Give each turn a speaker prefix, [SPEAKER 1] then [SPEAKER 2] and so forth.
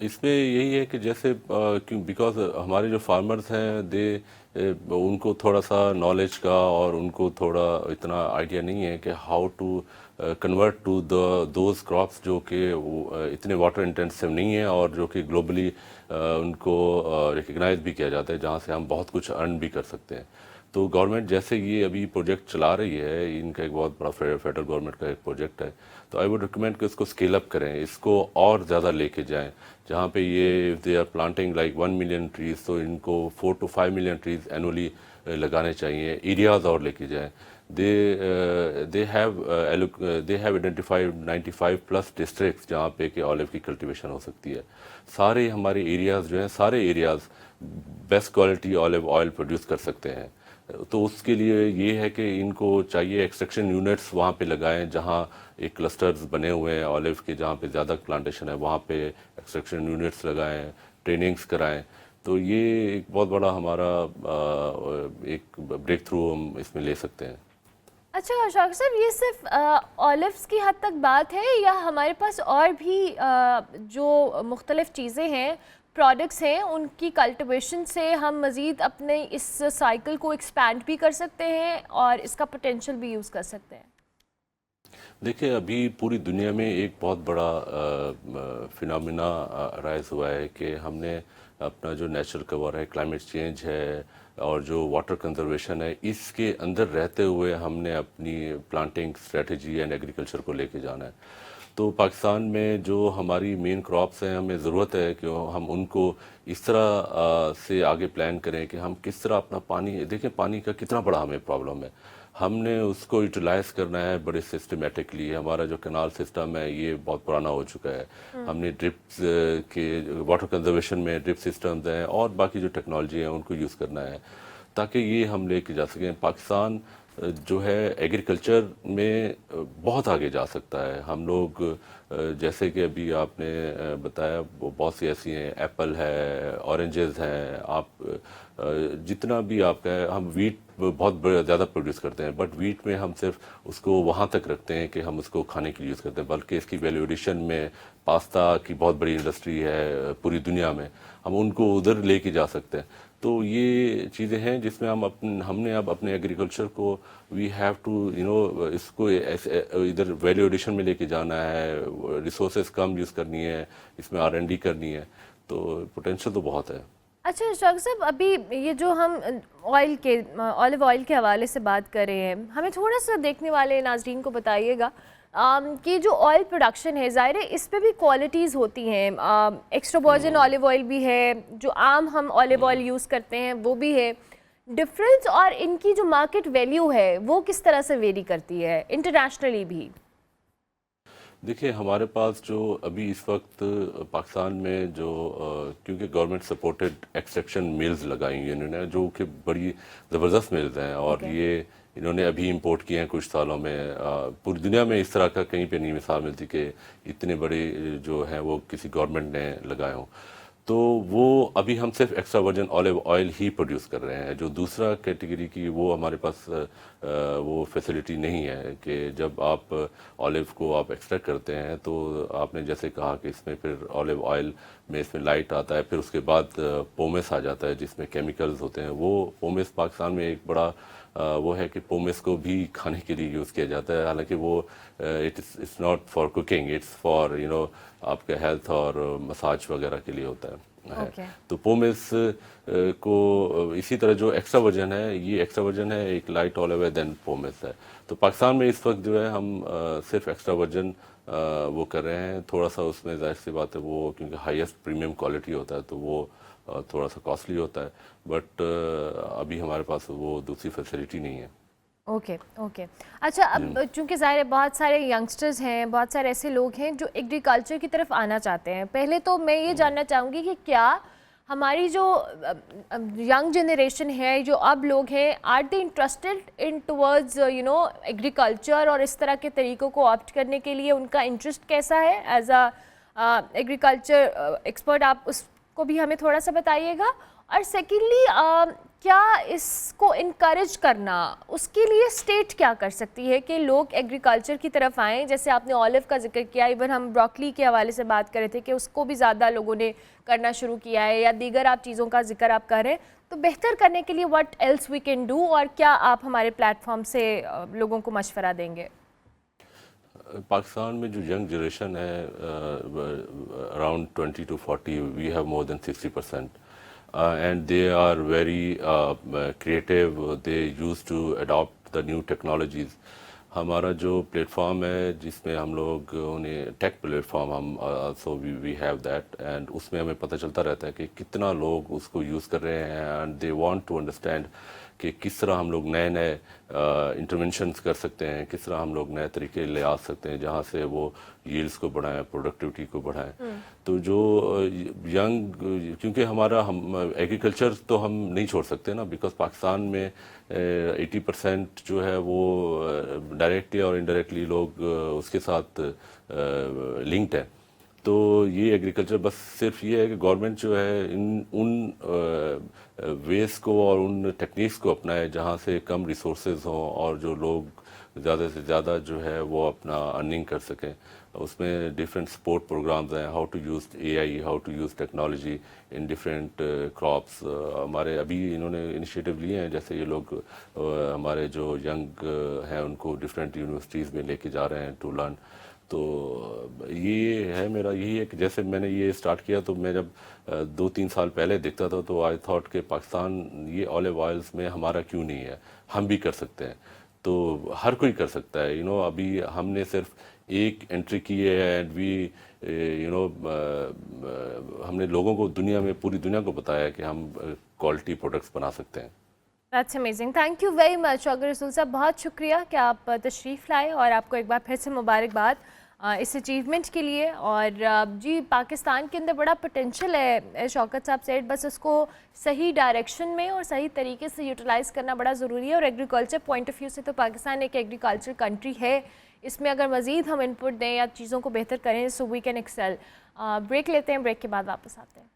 [SPEAKER 1] اس میں یہی ہے کہ جیسے بیکاز ہمارے جو فارمرز ہیں ان کو تھوڑا سا نالج کا اور ان کو تھوڑا اتنا آئیڈیا نہیں ہے کہ how to convert to those crops جو کہ اتنے واٹر انٹینسو نہیں ہیں اور جو کہ گلوبلی ان کو ریکگنائز بھی کیا جاتا ہے، جہاں سے ہم بہت کچھ ارن بھی کر سکتے ہیں. تو گورنمنٹ جیسے یہ ابھی پروجیکٹ چلا رہی ہے، ان کا ایک بہت بڑا فیڈرل گورنمنٹ کا ایک پروجیکٹ ہے، تو آئی ووڈ ریکمینڈ کہ اس کو اسکیل اپ کریں، اس کو اور زیادہ لے کے جائیں. جہاں پہ یہ they are planting like 1 million trees, تو ان کو 4 to 5 ملین ٹریز اینولی لگانے چاہیے. ایریاز اور لے کے جائیں. they have identified 95+ ڈسٹرکٹس جہاں پہ کہ آلیو کی کلٹیویشن ہو سکتی ہے. سارے ہمارے ایریاز جو ہیں، سارے areas best quality olive oil produce کر سکتے ہیں. تو اس کے لیے یہ ہے کہ ان کو چاہیے ایکسٹریکشن یونٹس وہاں پہ لگائیں جہاں ایک کلسٹرز بنے ہوئے ہیں آلیو کے، جہاں پہ زیادہ پلانٹیشن ہے، وہاں پہ ایکسٹریکشن یونٹس لگائیں، ٹریننگز کرائیں. تو یہ ایک بہت بڑا ہمارا ایک بریک تھرو ہم اس میں لے سکتے ہیں.
[SPEAKER 2] اچھا شوکت صاحب، یہ صرف آلیوز کی حد تک بات ہے یا ہمارے پاس اور بھی جو مختلف چیزیں ہیں، پروڈکٹس ہیں، ان کی کلٹیویشن سے ہم مزید اپنے اس سائیکل کو ایکسپینڈ بھی کر سکتے ہیں اور اس کا پوٹینشیل بھی یوز کر سکتے ہیں؟
[SPEAKER 1] دیکھیں، ابھی پوری دنیا میں ایک بہت بڑا فینامنا رائز ہوا ہے کہ ہم نے اپنا جو نیچرل کور ہے، کلائمیٹ چینج ہے اور جو واٹر کنزرویشن ہے، اس کے اندر رہتے ہوئے ہم نے اپنی پلانٹنگ اسٹریٹجی اینڈ ایگریکلچر کو لے کے جانا ہے. تو پاکستان میں جو ہماری مین کراپس ہیں، ہمیں ضرورت ہے کہ ہم ان کو اس طرح سے آگے پلان کریں کہ ہم کس طرح اپنا پانی، دیکھیں پانی کا کتنا بڑا ہمیں پرابلم ہے، ہم نے اس کو یوٹیلائز کرنا ہے بڑے سسٹمیٹکلی. ہمارا جو کینال سسٹم ہے یہ بہت پرانا ہو چکا ہے. ہم نے ڈرپس کے واٹر کنزرویشن میں ڈرپ سسٹمز ہیں اور باقی جو ٹیکنالوجی ہیں ان کو یوز کرنا ہے تاکہ یہ ہم لے کے جا سکیں. پاکستان جو ہے ایگریکلچر میں بہت آگے جا سکتا ہے. ہم لوگ جیسے کہ ابھی آپ نے بتایا بہت سی ایسی ہیں، ایپل ہے، اورنجز ہیں، آپ جتنا بھی آپ کا ہے. ہم ویٹ بہت زیادہ پروڈیوس کرتے ہیں، بٹ ویٹ میں ہم صرف اس کو وہاں تک رکھتے ہیں کہ ہم اس کو کھانے کے لیے یوز کرتے ہیں، بلکہ اس کی ویلیو ایڈیشن میں پاستا کی بہت بڑی انڈسٹری ہے پوری دنیا میں، ہم ان کو ادھر لے کے جا سکتے ہیں. تو یہ چیزیں ہیں جس میں ہم نے اب اپنے ایگریکلچر کو وی ہیو ٹو اس کو ادھر ویلیو ایڈیشن میں لے کے جانا ہے، ریسورسز کم یوز کرنی ہے، اس میں R&D کرنی ہے. تو پوٹینشیل تو بہت ہے.
[SPEAKER 2] اچھا شوکت صاحب، ابھی یہ جو ہم آلیو آئل کے حوالے سے بات کر رہے ہیں، ہمیں تھوڑا سا دیکھنے والے ناظرین کو بتائیے گا کہ جو آئل پروڈکشن ہے، ظاہر ہے اس پہ بھی کوالٹیز ہوتی ہیں. ایکسٹرا ورجن آلیو آئل بھی ہے، جو عام ہم آلیو آئل یوز کرتے ہیں وہ بھی ہے. ڈفرینس اور ان کی جو مارکیٹ ویلیو ہے وہ کس طرح سے ویری کرتی ہے انٹرنیشنلی بھی؟
[SPEAKER 1] دیکھیں، ہمارے پاس جو ابھی اس وقت پاکستان میں جو کیونکہ گورنمنٹ سپورٹڈ ایکسٹریکشن ملز لگائی ہیں انہوں نے، جو کہ بڑی زبردست ملز ہیں اور یہ انہوں نے ابھی امپورٹ کیے ہیں کچھ سالوں میں. پوری دنیا میں اس طرح کا کہیں پہ نہیں مثال ملتی کہ اتنے بڑے جو ہیں وہ کسی گورنمنٹ نے لگائے ہوں. تو وہ ابھی ہم صرف ایکسٹرا ورجن آلیو آئل ہی پروڈیوس کر رہے ہیں. جو دوسرا کیٹیگری کی وہ ہمارے پاس وہ فیسلٹی نہیں ہے کہ جب آپ آلیو کو آپ ایکسٹریکٹ کرتے ہیں تو آپ نے جیسے کہا کہ اس میں پھر آلیو آئل میں اس میں لائٹ آتا ہے، پھر اس کے بعد پومس آ جاتا ہے جس میں کیمیکلز ہوتے ہیں. وہ پومس پاکستان میں ایک بڑا وہ ہے کہ پومس کو بھی کھانے کے لیے یوز کیا جاتا ہے، حالانکہ وہ it's not for cooking, it's for آپ کے ہیلتھ اور مساج وغیرہ کے لیے ہوتا ہے. تو پومس کو اسی طرح جو ایکسٹرا ورجن ہے، یہ ایکسٹرا ورجن ہے، ایک لائٹ آلیو ہے، دین پومس ہے. تو پاکستان میں اس وقت جو ہے ہم صرف ایکسٹرا ورجن وہ کر رہے ہیں. تھوڑا سا اس میں ظاہر سی بات ہے وہ کیونکہ ہائیسٹ پریمیم کوالٹی ہوتا ہے تو وہ تھوڑا سا کاسٹلی ہوتا ہے، بٹ ابھی ہمارے پاس وہ دوسری فیسلٹی نہیں ہے.
[SPEAKER 2] اوکے. اچھا، اب چونکہ ظاہر ہے بہت سارے ینگسٹرز ہیں، بہت سارے ایسے لوگ ہیں جو ایگریکلچر کی طرف آنا چاہتے ہیں. پہلے تو میں یہ جاننا چاہوں گی کہ کیا ہماری جو ینگ جنریشن ہے، جو اب لوگ ہیں، are they interested in towards agriculture اور اس طرح کے طریقوں کو آپٹ کرنے کے لیے ان کا انٹرسٹ کیسا ہے؟ ایز اے ایگریکلچر ایکسپرٹ آپ اس کو بھی ہمیں تھوڑا سا بتائیے گا. اور سیکنڈلی کیا اس کو انکریج کرنا, اس کے لیے اسٹیٹ کیا کر سکتی ہے کہ لوگ ایگریکلچر کی طرف آئیں؟ جیسے آپ نے اولیو کا ذکر کیا, ایون ہم بروکلی کے حوالے سے بات کر رہے تھے کہ اس کو بھی زیادہ لوگوں نے کرنا شروع کیا ہے, یا دیگر آپ چیزوں کا ذکر آپ کر رہے ہیں. تو بہتر کرنے کے لیے what else we can do, اور کیا آپ ہمارے پلیٹ فارم سے لوگوں کو مشورہ دیں گے؟
[SPEAKER 1] پاکستان میں جو ینگ جنریشن ہے around 20 to 40, we have more than 60%. And they are very creative. They used to adopt the new technologies. ہمارا جو پلیٹ فارم ہے جس میں ہم لوگ انہیں ٹیک پلیٹ فارم ہم سو وی ہیو دیٹ, اینڈ اس میں ہمیں پتہ چلتا رہتا ہے کہ کتنا لوگ اس کو یوز کر رہے ہیں, and they want to understand کہ کس طرح ہم لوگ نئے نئے انٹرونشنس کر سکتے ہیں, کس طرح ہم لوگ نئے طریقے لے آ سکتے ہیں جہاں سے وہ ییلڈس کو بڑھائیں, پروڈکٹیوٹی کو بڑھائیں. تو جو ینگ, کیونکہ ہمارا ایگریکلچر تو ہم نہیں چھوڑ سکتے نا, بیکاز پاکستان میں 80% جو ہے وہ ڈائریکٹلی اور انڈائریکٹلی لوگ اس کے ساتھ لنکڈ ہیں. تو یہ ایگریکلچر بس صرف یہ ہے کہ گورنمنٹ جو ہے ان ویز کو اور ان ٹیکنیکس کو اپنائے جہاں سے کم ریسورسز ہوں اور جو لوگ زیادہ سے زیادہ جو ہے وہ اپنا ارننگ کر سکیں. اس میں ڈفرینٹ سپورٹ پروگرامز ہیں, how to use AI, how to use technology in different crops. ہمارے ابھی انہوں نے انیشیٹو لیے ہیں, جیسے یہ لوگ ہمارے جو ینگ ہیں ان کو ڈفرینٹ یونیورسٹیز میں لے کے جا رہے ہیں ٹو لرن. تو یہ ہے میرا یہی ہے کہ جیسے میں نے یہ اسٹارٹ کیا تو میں جب 2-3 سال پہلے دیکھتا تھا تو آئی تھاٹ کہ پاکستان یہ اولیو آئلس میں ہمارا کیوں نہیں ہے, ہم بھی کر سکتے ہیں. تو ہر کوئی کر سکتا ہے. ابھی ہم نے صرف ایک انٹری کی ہے, اینڈ وی ہم نے لوگوں کو دنیا میں, پوری دنیا کو بتایا کہ ہم کوالٹی پروڈکٹس بنا سکتے ہیں.
[SPEAKER 2] That's amazing. Thank you very much Shaukat Rasool sahib, بہت شکریہ کہ آپ تشریف لائے, اور آپ کو ایک بار پھر سے مبارکباد اس اچیومنٹ کے لیے. اور جی پاکستان کے اندر بڑا پوٹینشیل ہے شوکت صاحب سیٹ, بس اس کو صحیح ڈائریکشن میں اور صحیح طریقے سے یوٹیلائز کرنا بڑا ضروری ہے. اور ایگریکلچر پوائنٹ آف ویو سے تو پاکستان ایک ایگریکلچر کنٹری ہے, اس میں اگر مزید ہم انپٹ دیں یا چیزوں کو بہتر کریں سو وی کین ایکسل. بریک لیتے ہیں, بریک کے بعد واپس آتے ہیں.